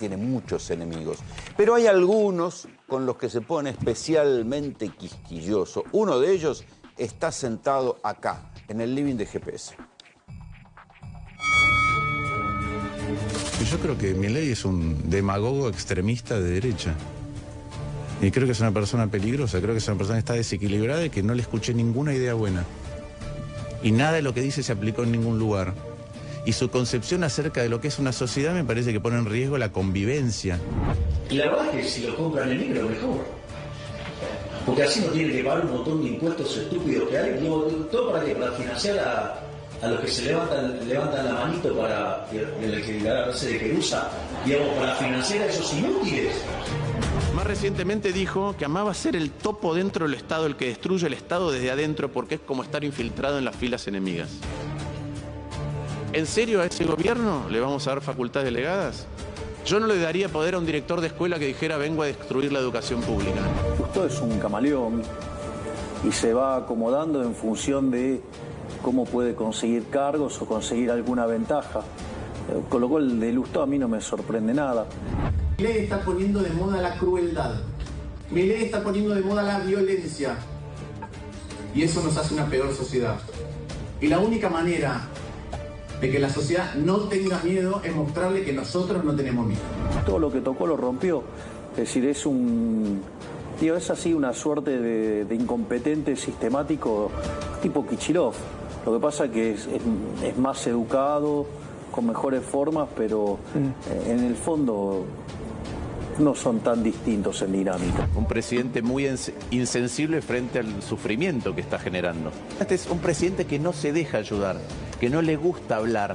tiene muchos enemigos, pero hay algunos con los que se pone especialmente quisquilloso. Uno de ellos está sentado acá, en el living de GPS. Yo creo que Milei es un demagogo extremista de derecha. Y creo que es una persona peligrosa, creo que es una persona que está desequilibrada y que no le escuché ninguna idea buena. Y nada de lo que dice se aplicó en ningún lugar. Y su concepción acerca de lo que es una sociedad me parece que pone en riesgo la convivencia. Y la verdad es que si lo compran en negro, mejor. Porque así no tiene que pagar un montón de impuestos estúpidos que hay. Digo, ¿todo para qué? Para financiar a los que se levantan la manito para la base de Querusa, digamos, para financiar a esos inútiles. Más recientemente dijo que amaba ser el topo dentro del Estado, el que destruye el Estado desde adentro, porque es como estar infiltrado en las filas enemigas. ¿En serio a ese gobierno le vamos a dar facultades delegadas? Yo no le daría poder a un director de escuela que dijera vengo a destruir la educación pública. Lustó es un camaleón y se va acomodando en función de cómo puede conseguir cargos o conseguir alguna ventaja. Con lo cual de Lustó a mí no me sorprende nada. Milei está poniendo de moda la crueldad. Milei está poniendo de moda la violencia. Y eso nos hace una peor sociedad. Y la única manera de que la sociedad no tenga miedo es mostrarle que nosotros no tenemos miedo. Todo lo que tocó lo rompió. Es decir, es así una suerte de incompetente sistemático tipo Kichilov. Lo que pasa es que es más educado, con mejores formas, pero en el fondo no son tan distintos en dinámica. Un presidente muy insensible frente al sufrimiento que está generando. Este es un presidente que no se deja ayudar, que no le gusta hablar,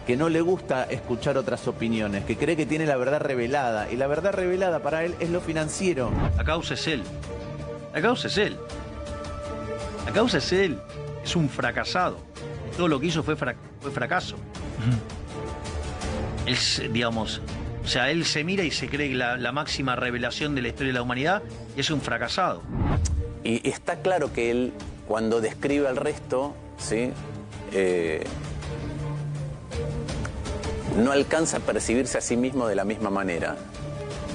que no le gusta escuchar otras opiniones, que cree que tiene la verdad revelada. Y la verdad revelada para él es lo financiero. La causa es él. La causa es él. La causa es él. Es un fracasado. Todo lo que hizo fue fracaso. Él, digamos, o sea, él se mira y se cree la máxima revelación de la historia de la humanidad y es un fracasado. Y está claro que él, cuando describe al resto, ¿sí? No alcanza a percibirse a sí mismo de la misma manera,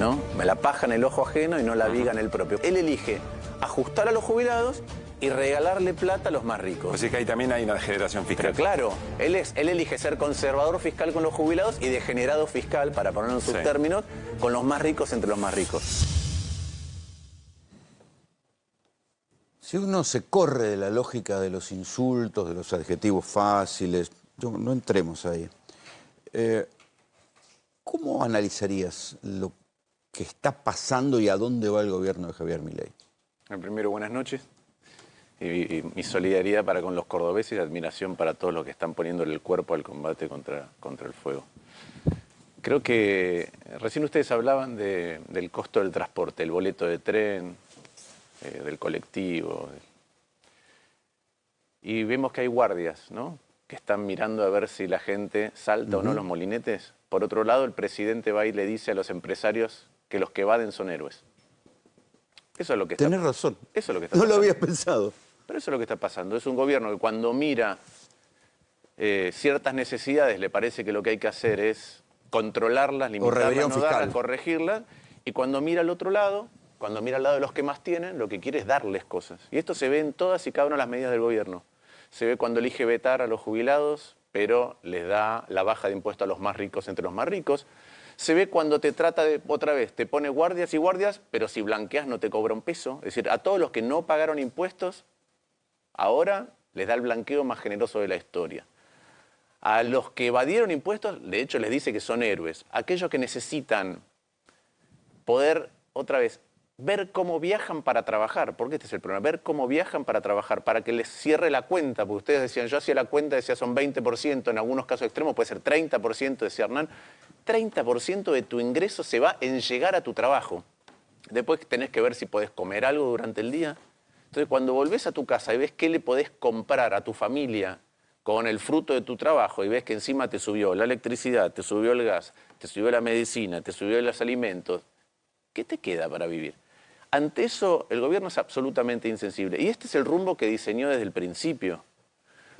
¿no? Me la paja en el ojo ajeno y no la viga en el propio. Él elige ajustar a los jubilados y regalarle plata a los más ricos. Así que ahí también hay una degeneración fiscal. Pero claro, él elige ser conservador fiscal con los jubilados y degenerado fiscal, para ponerlo en sus términos, con los más ricos entre los más ricos. Si uno se corre de la lógica de los insultos, de los adjetivos fáciles, no entremos ahí. ¿Cómo analizarías lo que está pasando y a dónde va el gobierno de Javier Milei? Primero, buenas noches. Y mi solidaridad para con los cordobeses y admiración para todos los que están poniéndole el cuerpo al combate contra el fuego. Creo que recién ustedes hablaban del costo del transporte, el boleto de tren, del colectivo. Y vemos que hay guardias, ¿no?, que están mirando a ver si la gente salta o no los molinetes. Por otro lado, el presidente va y le dice a los empresarios que los que evaden son héroes. Eso es lo que está. Tenés razón. Eso es lo que está pasando. pasando. No lo había pensado. Pero eso es lo que está pasando. Es un gobierno que cuando mira ciertas necesidades le parece que lo que hay que hacer es controlarlas, limitarlas, no darlas, corregirlas. Y cuando mira al otro lado, cuando mira al lado de los que más tienen, lo que quiere es darles cosas. Y esto se ve en todas y cada una de las medidas del gobierno. Se ve cuando elige vetar a los jubilados, pero les da la baja de impuesto a los más ricos entre los más ricos. Se ve cuando te trata de, otra vez, te pone guardias y guardias, pero si blanqueas no te cobra un peso. Es decir, a todos los que no pagaron impuestos, ahora les da el blanqueo más generoso de la historia. A los que evadieron impuestos, de hecho les dice que son héroes. Aquellos que necesitan poder, otra vez, ver cómo viajan para trabajar, porque este es el problema, ver cómo viajan para trabajar, para que les cierre la cuenta, porque ustedes decían, yo hacía la cuenta, decía son 20%, en algunos casos extremos puede ser 30%, decía Hernán, 30% de tu ingreso se va en llegar a tu trabajo. Después tenés que ver si podés comer algo durante el día. Entonces, cuando volvés a tu casa y ves qué le podés comprar a tu familia con el fruto de tu trabajo y ves que encima te subió la electricidad, te subió el gas, te subió la medicina, te subió los alimentos, ¿qué te queda para vivir? Ante eso, el gobierno es absolutamente insensible. Y este es el rumbo que diseñó desde el principio.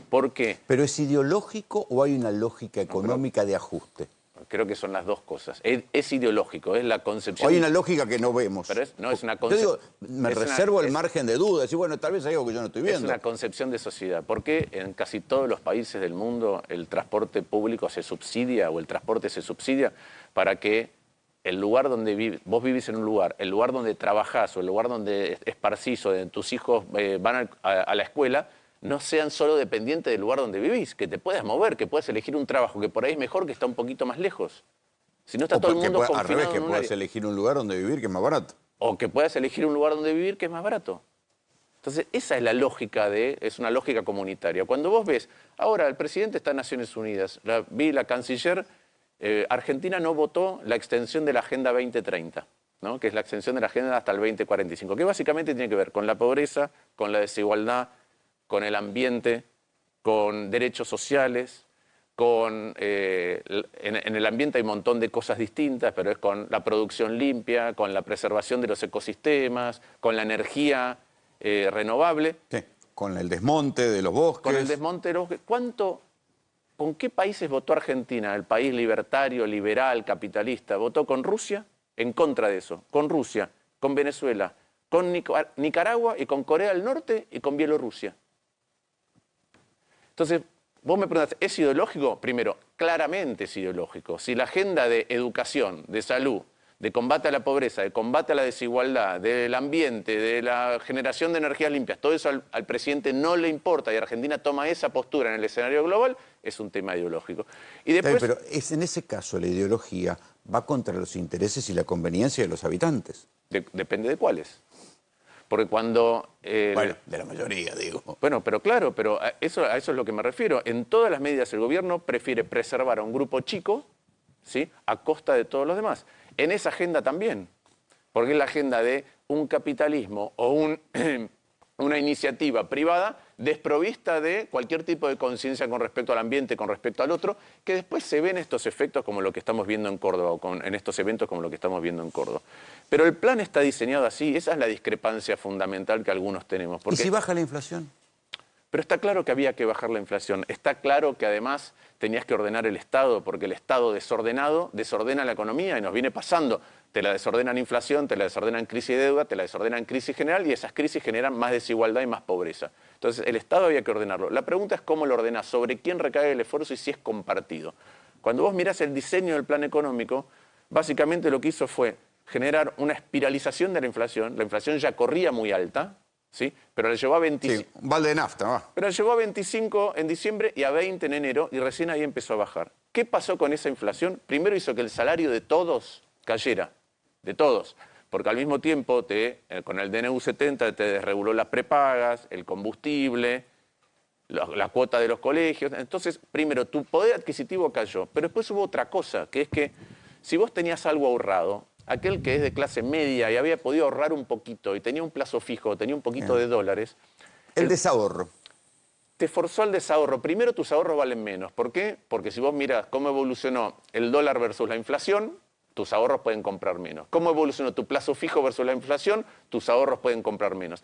¿Por qué? ¿Pero es ideológico o hay una lógica económica de ajuste? creo que son las dos cosas. Es ideológico, es la concepción... Hay una lógica que no vemos. Pero no es una Yo digo, me reservo el margen de duda, decir, bueno, tal vez hay algo que yo no estoy viendo. Es una concepción de sociedad. ¿Por qué en casi todos los países del mundo el transporte público se subsidia o el transporte se subsidia para que el lugar donde vos vivís en un lugar, el lugar donde trabajás o el lugar donde esparcís o donde tus hijos van a la escuela, no sean solo dependientes del lugar donde vivís, que te puedas mover, que puedas elegir un trabajo que por ahí es mejor, que está un poquito más lejos? Si no está todo el mundo confinado. Al revés, que puedas elegir un lugar donde vivir que es más barato. O que puedas elegir un lugar donde vivir que es más barato. Entonces, esa es la lógica es una lógica comunitaria. Cuando vos ves, ahora el presidente está en Naciones Unidas, vi la canciller, Argentina no votó la extensión de la Agenda 2030, ¿no? Que es la extensión de la agenda hasta el 2045, que básicamente tiene que ver con la pobreza, con la desigualdad, con el ambiente, con derechos sociales, en el ambiente hay un montón de cosas distintas, pero es con la producción limpia, con la preservación de los ecosistemas, con la energía renovable. Sí, con el desmonte de los bosques. Con el desmonte de los bosques. ¿Con qué países votó Argentina? El país libertario, liberal, capitalista. ¿Votó con Rusia? En contra de eso. Con Rusia, con Venezuela, con Nicaragua y con Corea del Norte y con Bielorrusia. Entonces, vos me preguntás, ¿es ideológico? Primero, claramente es ideológico. Si la agenda de educación, de salud, de combate a la pobreza, de combate a la desigualdad, del ambiente, de la generación de energías limpias, todo eso al presidente no le importa y Argentina toma esa postura en el escenario global, es un tema ideológico. Y después, pero en ese caso la ideología va contra los intereses y la conveniencia de los habitantes. Depende de cuáles. Porque cuando... bueno, de la mayoría, digo. Bueno, pero claro, pero a eso es lo que me refiero. En todas las medidas el gobierno prefiere preservar a un grupo chico, ¿sí?, a costa de todos los demás. En esa agenda también, porque es la agenda de un capitalismo o una iniciativa privada desprovista de cualquier tipo de conciencia con respecto al ambiente, con respecto al otro, que después se ven estos efectos como lo que estamos viendo en Córdoba, o en estos eventos como lo que estamos viendo en Córdoba. Pero el plan está diseñado así, esa es la discrepancia fundamental que algunos tenemos. ¿Y si baja la inflación? Pero está claro que había que bajar la inflación, está claro que además tenías que ordenar el Estado, porque el Estado desordenado desordena la economía y nos viene pasando. Te la desordenan inflación, te la desordenan crisis de deuda, te la desordenan crisis general y esas crisis generan más desigualdad y más pobreza. Entonces el Estado había que ordenarlo. La pregunta es cómo lo ordenás, sobre quién recae el esfuerzo y si es compartido. Cuando vos mirás el diseño del plan económico, básicamente lo que hizo fue generar una espiralización de la inflación ya corría muy alta, ¿sí? Pero la llevó a 25. Sí, un balde de nafta, va. Pero la llevó a 25 en diciembre y a 20 en enero y recién ahí empezó a bajar. ¿Qué pasó con esa inflación? Primero hizo que el salario de todos cayera, de todos, porque al mismo tiempo con el DNU 70 te desreguló las prepagas, el combustible, la cuota de los colegios. Entonces, primero, tu poder adquisitivo cayó, pero después hubo otra cosa, que es que si vos tenías algo ahorrado, aquel que es de clase media y había podido ahorrar un poquito y tenía un plazo fijo, tenía un poquito de dólares... El desahorro. Te forzó al desahorro. Primero tus ahorros valen menos. ¿Por qué? Porque si vos mirás cómo evolucionó el dólar versus la inflación, tus ahorros pueden comprar menos. ¿Cómo evolucionó tu plazo fijo versus la inflación? Tus ahorros pueden comprar menos.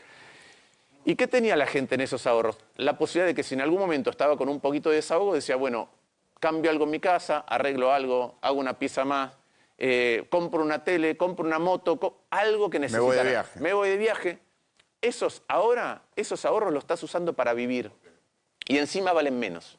¿Y qué tenía la gente en esos ahorros? La posibilidad de que si en algún momento estaba con un poquito de desahogo, decía, bueno, cambio algo en mi casa, arreglo algo, hago una pieza más, compro una tele, compro una moto, algo que necesitara. Me voy de viaje. Me voy de viaje. Esos ahorros los estás usando para vivir. Y encima valen menos.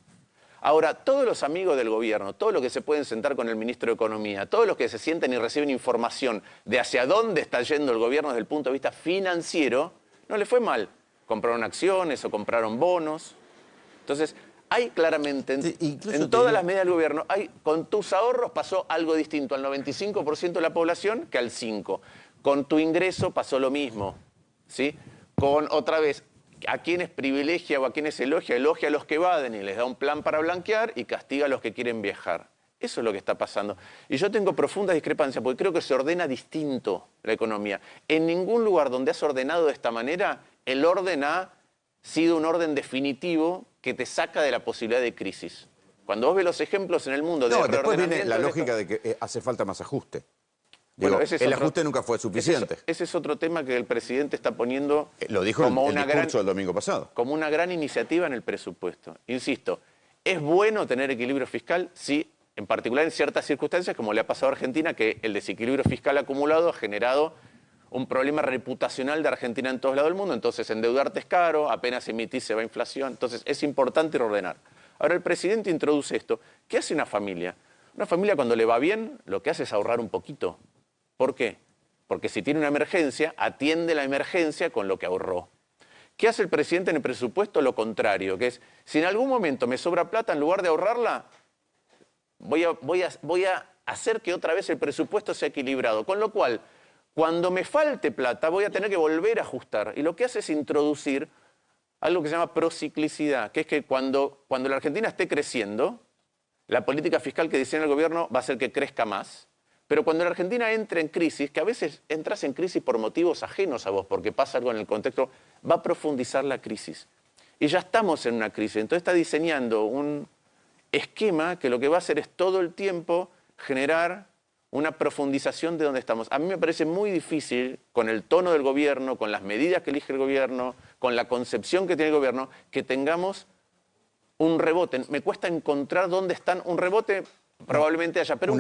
Ahora, todos los amigos del gobierno, todos los que se pueden sentar con el ministro de Economía, todos los que se sienten y reciben información de hacia dónde está yendo el gobierno desde el punto de vista financiero, no le fue mal. Compraron acciones o compraron bonos. Entonces, hay claramente, en todas las medidas del gobierno, con tus ahorros pasó algo distinto al 95% de la población que al 5%. Con tu ingreso pasó lo mismo, ¿sí? Con, otra vez, a quienes privilegia o a quienes elogia a los que evaden y les da un plan para blanquear y castiga a los que quieren viajar. Eso es lo que está pasando. Y yo tengo profunda discrepancia porque creo que se ordena distinto la economía. En ningún lugar donde has ordenado de esta manera, el orden ha sido un orden definitivo que te saca de la posibilidad de crisis. Cuando vos ves los ejemplos en el mundo de reordenamiento... después viene la lógica de que hace falta más ajuste. Bueno, Digo, el ajuste nunca fue suficiente. Ese es otro tema que el presidente está poniendo... Lo dijo como en el discurso del domingo pasado. Como una gran iniciativa en el presupuesto. Insisto, ¿es bueno tener equilibrio fiscal? Sí, en particular en ciertas circunstancias, como le ha pasado a Argentina, que el desequilibrio fiscal acumulado ha generado un problema reputacional de Argentina en todos lados del mundo. Entonces, endeudarte es caro, apenas emitís se va inflación. Entonces, es importante reordenar. Ahora, el presidente introduce esto. ¿Qué hace una familia? Una familia, cuando le va bien, lo que hace es ahorrar un poquito. ¿Por qué? Porque si tiene una emergencia, atiende la emergencia con lo que ahorró. ¿Qué hace el presidente en el presupuesto? Lo contrario, que es, si en algún momento me sobra plata, en lugar de ahorrarla, voy a hacer que otra vez el presupuesto sea equilibrado. Con lo cual, cuando me falte plata, voy a tener que volver a ajustar. Y lo que hace es introducir algo que se llama prociclicidad, que es que cuando la Argentina esté creciendo, la política fiscal que diseña el gobierno va a hacer que crezca más. Pero cuando la Argentina entre en crisis, que a veces entras en crisis por motivos ajenos a vos, porque pasa algo en el contexto, va a profundizar la crisis. Y ya estamos en una crisis. Entonces está diseñando un esquema que lo que va a hacer es todo el tiempo generar una profundización de donde estamos. A mí me parece muy difícil, con el tono del gobierno, con las medidas que elige el gobierno, con la concepción que tiene el gobierno, que tengamos un rebote. Me cuesta encontrar dónde están un rebote. Probablemente haya, pero un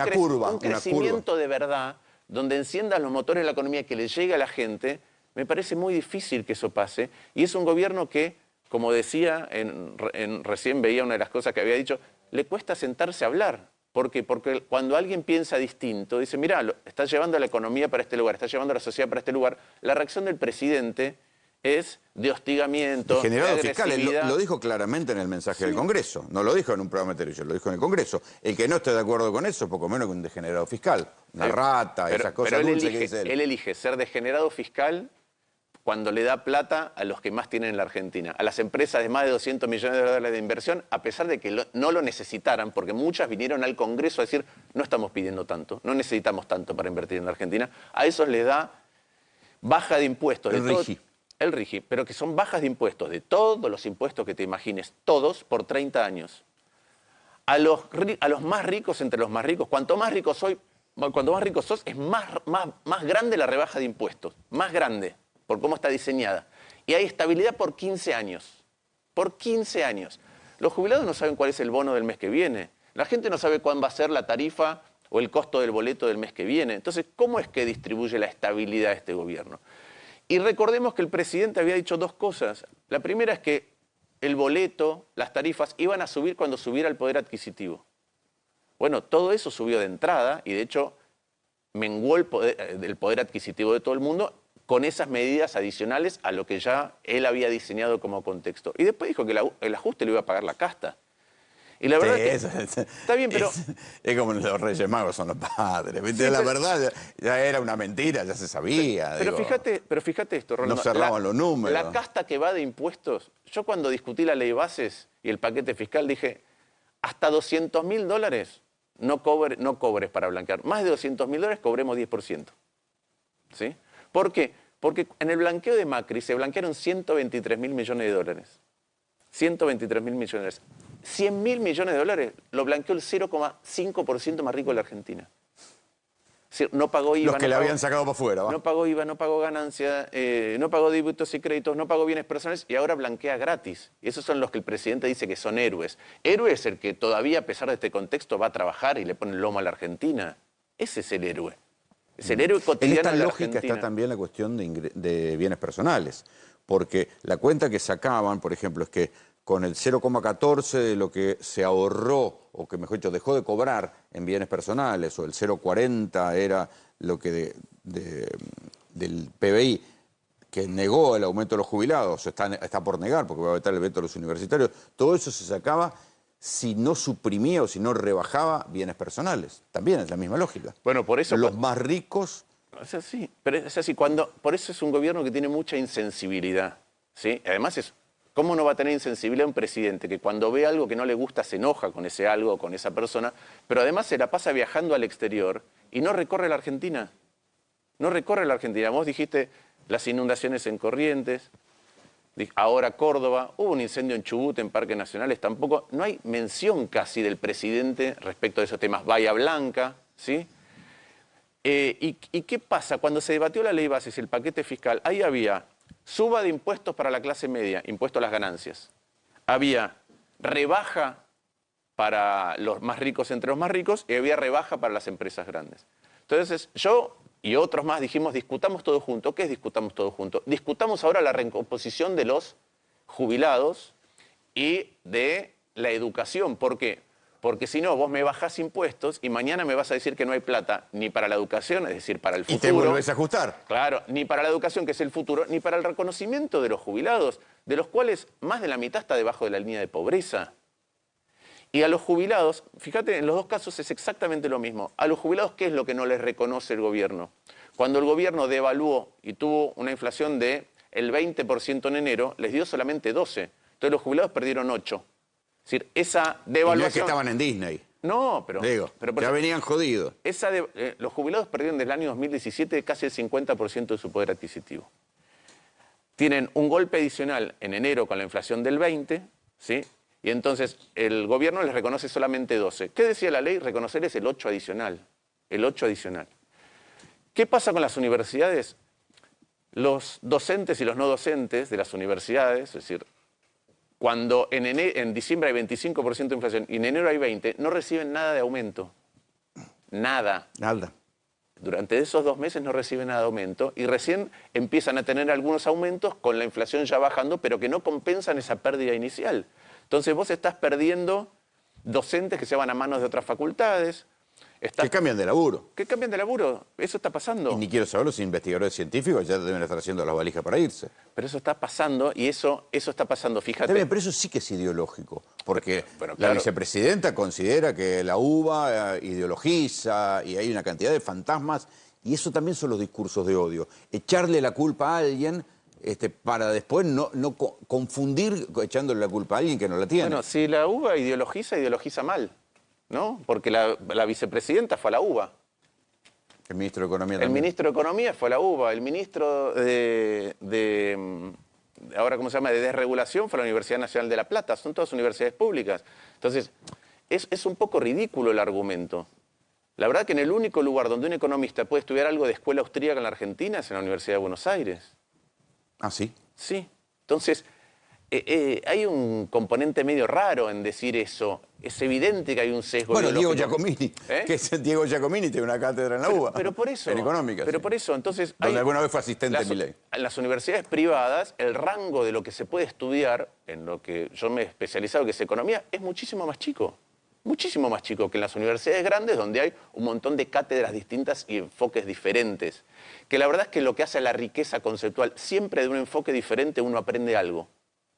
crecimiento de verdad, donde enciendan los motores de la economía, que le llegue a la gente, me parece muy difícil que eso pase. Y es un gobierno que, como decía, recién veía una de las cosas que había dicho, le cuesta sentarse a hablar. ¿Por qué? Porque cuando alguien piensa distinto, dice, mirá, está llevando a la economía para este lugar, está llevando a la sociedad para este lugar, la reacción del presidente es de hostigamiento, de agresividad. Lo dijo claramente en el mensaje del Congreso. No lo dijo en un programa de televisión, lo dijo en el Congreso. El que no esté de acuerdo con eso, poco menos que un degenerado fiscal. Una rata, esas cosas dulces que dice él. Él elige ser degenerado fiscal cuando le da plata a los que más tienen en la Argentina. A las empresas de más de 200 millones de dólares de inversión, a pesar de que no lo necesitaran, porque muchas vinieron al Congreso a decir, no estamos pidiendo tanto, no necesitamos tanto para invertir en la Argentina. A esos les da baja de impuestos. El RIGI, pero que son bajas de impuestos, de todos los impuestos que te imagines, todos por 30 años. A los más ricos, entre los más ricos, cuanto más ricos sos, es más grande la rebaja de impuestos, más grande, por cómo está diseñada. Y hay estabilidad por 15 años, por 15 años. Los jubilados no saben cuál es el bono del mes que viene, la gente no sabe cuándo va a ser la tarifa o el costo del boleto del mes que viene. Entonces, ¿cómo es que distribuye la estabilidad este gobierno? Y recordemos que el presidente había dicho dos cosas. La primera es que el boleto, las tarifas, iban a subir cuando subiera el poder adquisitivo. Bueno, todo eso subió de entrada y de hecho menguó el poder adquisitivo de todo el mundo con esas medidas adicionales a lo que ya él había diseñado como contexto. Y después dijo que el ajuste lo iba a pagar la casta. Y la verdad está bien, pero... Es como los Reyes Magos son los padres, ¿viste? Sí, la verdad ya era una mentira, ya se sabía. Pero fíjate esto, Rolando. No cerraban los números. La casta que va de impuestos, yo cuando discutí la ley bases y el paquete fiscal dije, hasta $200.000 no cobres para blanquear. Más de $200.000 cobremos 10%. ¿Sí? ¿Por qué? Porque en el blanqueo de Macri se blanquearon $123.000 millones. 123.000 millones. 100.000 millones de dólares lo blanqueó el 0,5% más rico de la Argentina. Es decir, no pagó IVA. Los que le habían sacado para afuera. No pagó IVA, no pagó ganancia, no pagó débitos y créditos, no pagó bienes personales y ahora blanquea gratis. Y esos son los que el presidente dice que son héroes. Héroe es el que todavía, a pesar de este contexto, va a trabajar y le pone el lomo a la Argentina. Ese es el héroe. Es el héroe cotidiano de la Argentina. En esta lógica está también la cuestión de bienes personales. Porque la cuenta que sacaban, por ejemplo, es que con el 0,14 de lo que se ahorró, o que mejor dicho, dejó de cobrar en bienes personales, o el 0,40 era lo que del PBI, que negó el aumento de los jubilados, está por negar, porque va a vetar el veto de los universitarios, todo eso se sacaba si no suprimía o si no rebajaba bienes personales. También es la misma lógica. Bueno, por eso... Los más ricos... Es así, pero es así. Por eso es un gobierno que tiene mucha insensibilidad, ¿sí? Además ¿cómo no va a tener insensibilidad un presidente que cuando ve algo que no le gusta se enoja con ese algo o con esa persona, pero además se la pasa viajando al exterior y no recorre la Argentina? No recorre la Argentina. Vos dijiste las inundaciones en Corrientes, ahora Córdoba, hubo un incendio en Chubut, en Parques Nacionales, tampoco, no hay mención casi del presidente respecto de esos temas. Bahía Blanca, ¿sí? ¿Y qué pasa? Cuando se debatió la ley bases y el paquete fiscal, ahí había suba de impuestos para la clase media, impuesto a las ganancias. Había rebaja para los más ricos entre los más ricos y había rebaja para las empresas grandes. Entonces yo y otros más dijimos, discutamos todo junto. ¿Qué es discutamos todo junto? Discutamos ahora la recomposición de los jubilados y de la educación. ¿Por qué? Porque si no, vos me bajás impuestos y mañana me vas a decir que no hay plata ni para la educación, es decir, para el futuro. Y te vuelves a ajustar. Claro, ni para la educación, que es el futuro, ni para el reconocimiento de los jubilados, de los cuales más de la mitad está debajo de la línea de pobreza. Y a los jubilados, fíjate, en los dos casos es exactamente lo mismo. A los jubilados, ¿qué es lo que no les reconoce el gobierno? Cuando el gobierno devaluó y tuvo una inflación del 20% en enero, les dio solamente 12. Entonces los jubilados perdieron 8. Es decir, esa devaluación... Y no es que estaban en Disney. No, pero... Digo, ya venían jodidos. Los jubilados perdieron desde el año 2017 casi el 50% de su poder adquisitivo. Tienen un golpe adicional en enero con la inflación del 20, ¿sí? Y entonces el gobierno les reconoce solamente 12. ¿Qué decía la ley? Reconocerles el 8 adicional. El 8 adicional. ¿Qué pasa con las universidades? Los docentes y los no docentes de las universidades, es decir, cuando en diciembre hay 25% de inflación y en enero hay 20%, no reciben nada de aumento. Nada. Nada. Durante esos 2 meses no reciben nada de aumento y recién empiezan a tener algunos aumentos con la inflación ya bajando, pero que no compensan esa pérdida inicial. Entonces vos estás perdiendo docentes que se van a manos de otras facultades. Que cambian de laburo. ¿Qué cambian de laburo? Eso está pasando. Y ni quiero saber, los investigadores científicos ya deben estar haciendo las valijas para irse. Pero eso está pasando y eso está pasando, fíjate. También, pero eso sí que es ideológico, porque claro, la vicepresidenta considera que la UBA ideologiza y hay una cantidad de fantasmas, y eso también son los discursos de odio. Echarle la culpa a alguien para después no confundir echándole la culpa a alguien que no la tiene. Bueno, si la UBA ideologiza mal, ¿no? Porque la vicepresidenta fue a la UBA. El ministro de Economía también. El ministro de Economía fue a la UBA. El ministro ahora, ¿cómo se llama?, de desregulación fue a la Universidad Nacional de La Plata. Son todas universidades públicas. Entonces, es un poco ridículo el argumento. La verdad que en el único lugar donde un economista puede estudiar algo de escuela austríaca en la Argentina es en la Universidad de Buenos Aires. ¿Ah, sí? Sí. Entonces, hay un componente medio raro en decir eso. Es evidente que hay un sesgo. Bueno, Diego Giacomini, Diego Giacomini tiene una cátedra en la UBA. Pero por eso. En económicas. Pero por eso, entonces... Donde alguna vez fue asistente de Milei. En las universidades privadas, el rango de lo que se puede estudiar, en lo que yo me he especializado, que es economía, es muchísimo más chico. Muchísimo más chico que en las universidades grandes, donde hay un montón de cátedras distintas y enfoques diferentes. Que la verdad es que lo que hace a la riqueza conceptual, siempre de un enfoque diferente uno aprende algo.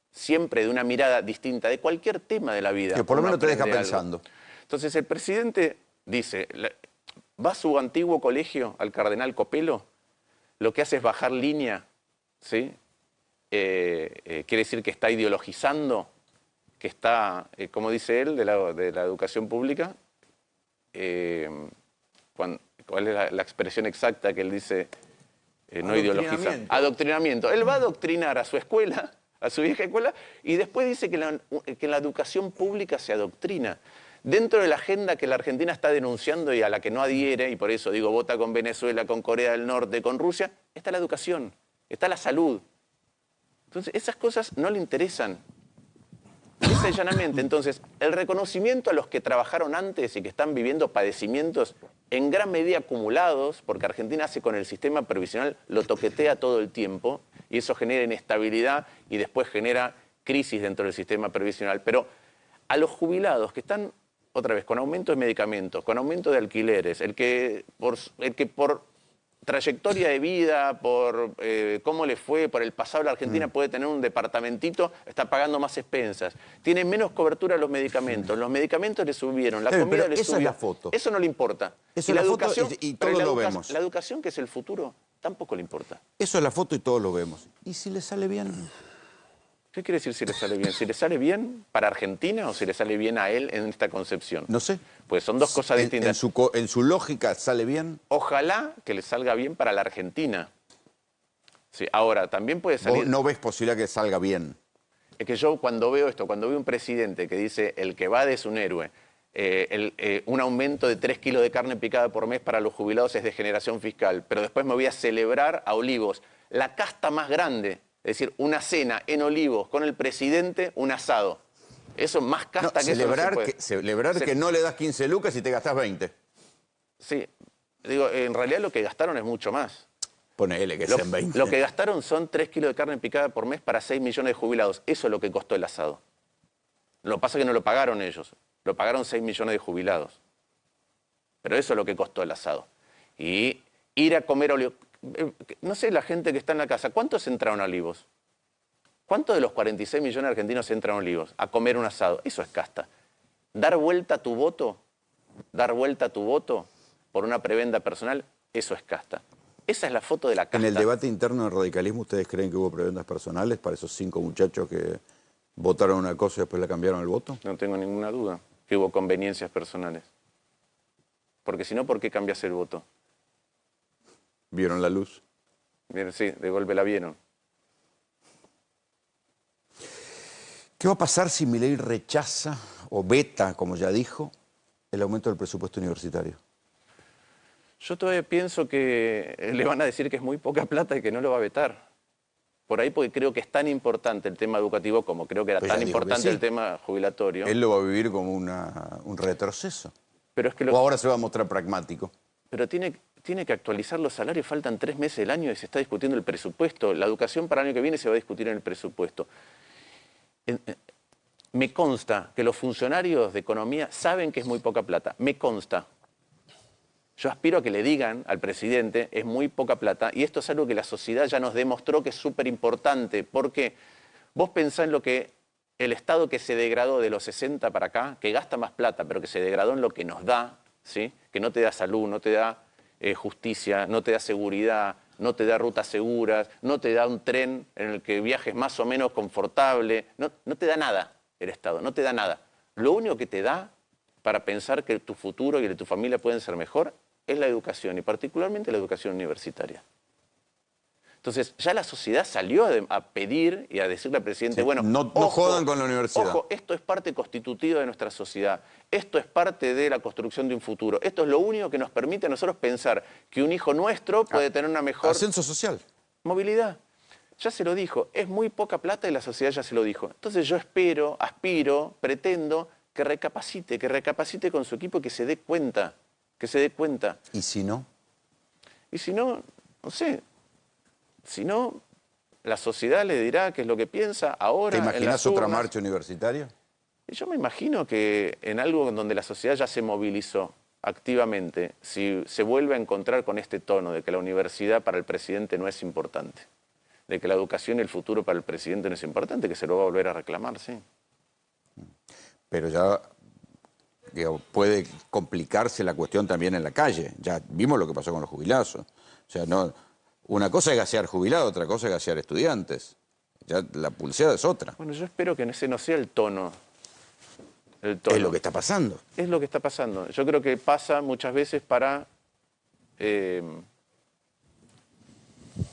Siempre de una mirada distinta de cualquier tema de la vida. Que por lo menos te deja pensando. Entonces el presidente dice, va a su antiguo colegio, al Cardenal Copelo, lo que hace es bajar línea, ¿sí? Quiere decir que está ideologizando, que está, como dice él, de la educación pública. ¿Cuál es la expresión exacta que él dice? No ideologiza. Adoctrinamiento. Él va a adoctrinar a su escuela, a su vieja escuela, y después dice que en la educación pública se adoctrina. Dentro de la agenda que la Argentina está denunciando y a la que no adhiere, y por eso digo, vota con Venezuela, con Corea del Norte, con Rusia, está la educación, está la salud. Entonces, esas cosas no le interesan. Lisa y llanamente, entonces, el reconocimiento a los que trabajaron antes y que están viviendo padecimientos en gran medida acumulados, porque Argentina hace con el sistema previsional, lo toquetea todo el tiempo, y eso genera inestabilidad y después genera crisis dentro del sistema previsional. Pero a los jubilados que están, otra vez, con aumento de medicamentos, con aumento de alquileres, el que por trayectoria de vida, por cómo le fue, por el pasado de la Argentina puede tener un departamentito, está pagando más expensas. Tiene menos cobertura los medicamentos le subieron, la comida le subió. Esa es la foto. Eso no le importa. Esa es la foto y todos lo vemos. La educación, que es el futuro, tampoco le importa. Eso es la foto y todos lo vemos. ¿Y si le sale bien? ¿Qué quiere decir si le sale bien? ¿Si le sale bien para Argentina o si le sale bien a él en esta concepción? No sé. Pues son dos cosas distintas. ¿En su lógica sale bien? Ojalá que le salga bien para la Argentina. Sí, ahora, también puede salir... ¿Vos no ves posibilidad que salga bien? Es que yo cuando veo esto, cuando veo un presidente que dice el que va es un héroe, un aumento de 3 kilos de carne picada por mes para los jubilados es degeneración fiscal, pero después me voy a celebrar a Olivos, la casta más grande, es decir, una cena en Olivos con el presidente, un asado. Eso más casta que celebrar eso no se puede. Celebrar que no le das 15 lucas y te gastás 20. Sí, digo, en realidad lo que gastaron es mucho más. Ponele que sean 20. Lo que gastaron son 3 kilos de carne picada por mes para 6 millones de jubilados. Eso es lo que costó el asado. Lo que pasa es que no lo pagaron ellos. Lo pagaron 6 millones de jubilados. Pero eso es lo que costó el asado. Y ir a comer Olivos. No sé, la gente que está en la casa, ¿cuántos entraron a Olivos? ¿Cuántos de los 46 millones de argentinos entran a Olivos a comer un asado? Eso es casta. Dar vuelta a tu voto por una prebenda personal, eso es casta. Esa es la foto de la casta. En el debate interno del radicalismo, ¿ustedes creen que hubo prebendas personales para esos 5 muchachos que votaron una cosa y después le cambiaron el voto? No tengo ninguna duda que hubo conveniencias personales. Porque si no, ¿por qué cambias el voto? ¿Vieron la luz? Bien, sí, de golpe la vieron. ¿Qué va a pasar si Milei rechaza o veta, como ya dijo, el aumento del presupuesto universitario? Yo todavía pienso que le van a decir que es muy poca plata y que no lo va a vetar. Por ahí porque creo que es tan importante el tema educativo como creo que era tan importante el tema jubilatorio. Él lo va a vivir como un retroceso. Pero es que o ahora se va a mostrar pragmático. Pero tiene que actualizar los salarios, faltan 3 meses del año y se está discutiendo el presupuesto. La educación para el año que viene se va a discutir en el presupuesto. Me consta que los funcionarios de economía saben que es muy poca plata, me consta. Yo aspiro a que le digan al presidente, es muy poca plata, y esto es algo que la sociedad ya nos demostró que es súper importante, porque vos pensás en lo que el Estado que se degradó de los 60 para acá, que gasta más plata, pero que se degradó en lo que nos da, ¿sí? Que no te da salud, no te da justicia, no te da seguridad, no te da rutas seguras, no te da un tren en el que viajes más o menos confortable, no te da nada el Estado, no te da nada. Lo único que te da para pensar que tu futuro y el de tu familia pueden ser mejor es la educación, y particularmente la educación universitaria. Entonces, ya la sociedad salió a pedir y a decirle al presidente, bueno, no jodan con la universidad. Ojo, esto es parte constitutiva de nuestra sociedad, esto es parte de la construcción de un futuro, esto es lo único que nos permite a nosotros pensar que un hijo nuestro puede tener una mejor... Ascenso social. Movilidad. Ya se lo dijo, es muy poca plata y la sociedad ya se lo dijo. Entonces yo espero, aspiro, pretendo que recapacite con su equipo y que se dé cuenta, ¿Y si no? Y si no, no sé, si no, la sociedad le dirá qué es lo que piensa ahora. ¿Te imaginas otra marcha universitaria? Y yo me imagino que en algo donde la sociedad ya se movilizó activamente, si se vuelve a encontrar con este tono de que la universidad para el presidente no es importante, de que la educación y el futuro para el presidente no es importante, que se lo va a volver a reclamar, sí. Pero ya puede complicarse la cuestión también en la calle. Ya vimos lo que pasó con los jubilados. O sea, no, una cosa es gasear jubilados, otra cosa es gasear estudiantes. Ya la pulseada es otra. Bueno, yo espero que ese no sea el tono. Es lo que está pasando. Es lo que está pasando. Yo creo que pasa muchas veces para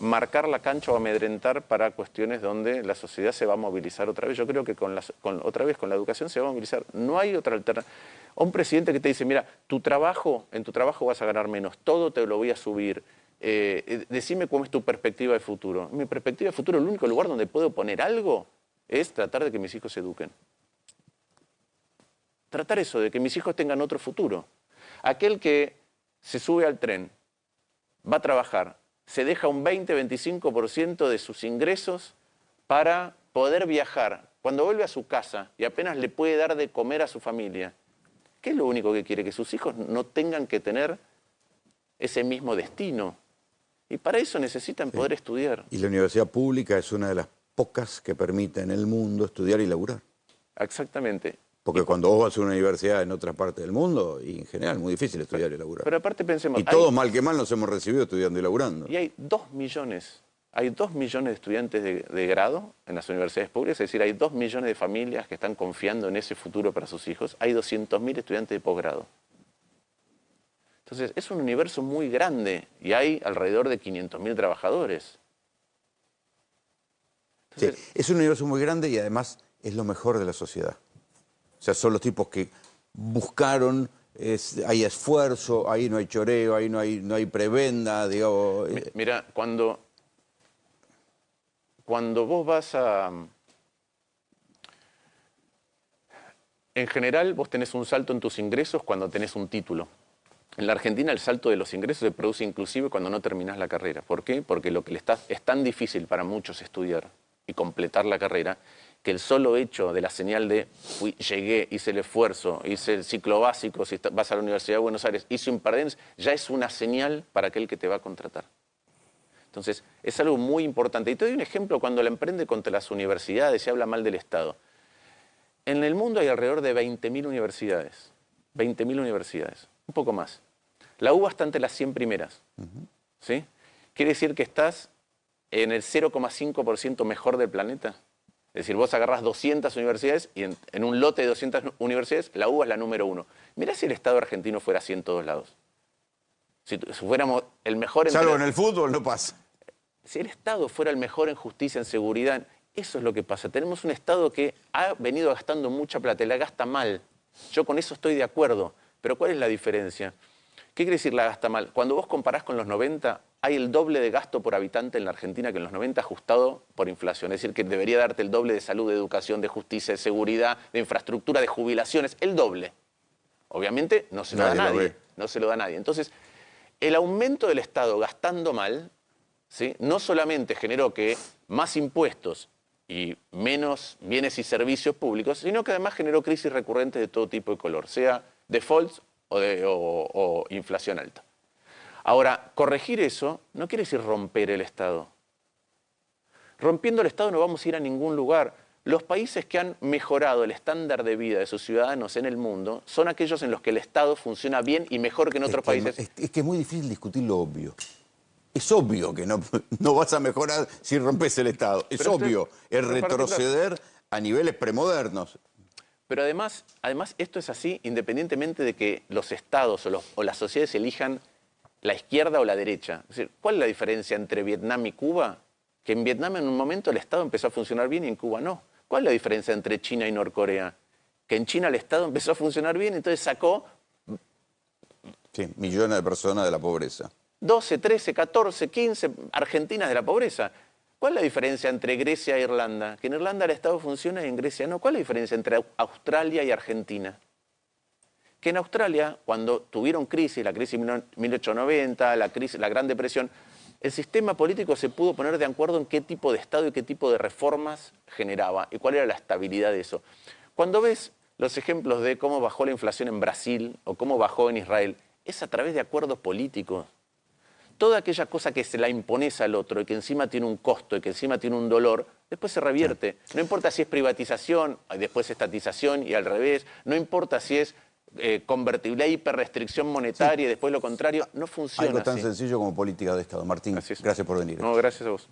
marcar la cancha o amedrentar para cuestiones donde la sociedad se va a movilizar otra vez. Yo creo que otra vez con la educación se va a movilizar. No hay otra alternativa. A un presidente que te dice, mira, en tu trabajo vas a ganar menos, todo te lo voy a subir. Decime cómo es tu perspectiva de futuro. Mi perspectiva de futuro, el único lugar donde puedo poner algo es tratar de que mis hijos se eduquen. Tratar eso, de que mis hijos tengan otro futuro. Aquel que se sube al tren, va a trabajar, se deja un 20-25% de sus ingresos para poder viajar. Cuando vuelve a su casa y apenas le puede dar de comer a su familia, ¿qué es lo único que quiere? Que sus hijos no tengan que tener ese mismo destino. Y para eso necesitan poder estudiar. Y la universidad pública es una de las pocas que permite en el mundo estudiar y laburar. Exactamente. Porque cuando vos vas a una universidad en otra parte del mundo, y en general es muy difícil estudiar y laburar. Pero aparte pensemos... Y todos mal que mal nos hemos recibido estudiando y laburando. Y hay 2 millones de estudiantes de grado en las universidades públicas, es decir, hay 2 millones de familias que están confiando en ese futuro para sus hijos. Hay 200.000 estudiantes de posgrado. Entonces, es un universo muy grande y hay alrededor de 500.000 trabajadores. Entonces, sí, es un universo muy grande y además es lo mejor de la sociedad. O sea, son los tipos que buscaron, hay esfuerzo, ahí no hay choreo, ahí no hay prebenda, digamos. Mira, cuando vos vas en general, vos tenés un salto en tus ingresos cuando tenés un título. En la Argentina el salto de los ingresos se produce inclusive cuando no terminás la carrera. ¿Por qué? Porque lo que es tan difícil para muchos estudiar y completar la carrera, que el solo hecho de la señal de llegué, hice el esfuerzo, hice el ciclo básico, si vas a la Universidad de Buenos Aires, hice un par de años, ya es una señal para aquel que te va a contratar. Entonces, es algo muy importante. Y te doy un ejemplo cuando la emprende contra las universidades, se habla mal del Estado. En el mundo hay alrededor de 20.000 universidades. 20.000 universidades, un poco más. La UBA está entre las 100 primeras. ¿Sí? Quiere decir que estás en el 0,5% mejor del planeta. Es decir, vos agarrás 200 universidades y en un lote de 200 universidades, la UBA es la número 1. Mirá si el Estado argentino fuera así en todos lados. Si fuéramos el mejor... Salvo en el fútbol no pasa. Si el Estado fuera el mejor en justicia, en seguridad, eso es lo que pasa. Tenemos un Estado que ha venido gastando mucha plata y la gasta mal. Yo con eso estoy de acuerdo. Pero ¿cuál es la diferencia? ¿Qué quiere decir la gasta mal? Cuando vos comparás con los 90, hay el doble de gasto por habitante en la Argentina que en los 90 ajustado por inflación. Es decir, que debería darte el doble de salud, de educación, de justicia, de seguridad, de infraestructura, de jubilaciones, el doble. Obviamente no se lo da a nadie. No se lo da a nadie. Entonces, el aumento del Estado gastando mal, ¿sí?, no solamente generó que más impuestos y menos bienes y servicios públicos, sino que además generó crisis recurrentes de todo tipo y color, sea defaults o inflación alta. Ahora, corregir eso no quiere decir romper el Estado. Rompiendo el Estado no vamos a ir a ningún lugar. Los países que han mejorado el estándar de vida de sus ciudadanos en el mundo son aquellos en los que el Estado funciona bien y mejor que en otros países. Es que es muy difícil discutir lo obvio. Es obvio que no vas a mejorar si rompes el Estado. Es obvio. Es retroceder a niveles premodernos. Pero además esto es así independientemente de que los estados o las sociedades elijan la izquierda o la derecha. Es decir, ¿cuál es la diferencia entre Vietnam y Cuba? Que en Vietnam en un momento el Estado empezó a funcionar bien y en Cuba no. ¿Cuál es la diferencia entre China y Norcorea? Que en China el Estado empezó a funcionar bien, entonces sacó... Sí, millones de personas de la pobreza. 12, 13, 14, 15 argentinas de la pobreza. ¿Cuál es la diferencia entre Grecia e Irlanda? Que en Irlanda el Estado funciona y en Grecia no. ¿Cuál es la diferencia entre Australia y Argentina? Que en Australia, cuando tuvieron crisis, la crisis 1890, la Gran Depresión, el sistema político se pudo poner de acuerdo en qué tipo de Estado y qué tipo de reformas generaba y cuál era la estabilidad de eso. Cuando ves los ejemplos de cómo bajó la inflación en Brasil o cómo bajó en Israel, es a través de acuerdos políticos. Toda aquella cosa que se la impones al otro y que encima tiene un costo y que encima tiene un dolor, después se revierte. No importa si es privatización, después estatización y al revés. No importa si es convertible a hiperrestricción monetaria y después lo contrario. No funciona algo tan así. sencillo como política de Estado. Martín, gracias por venir. No, gracias a vos.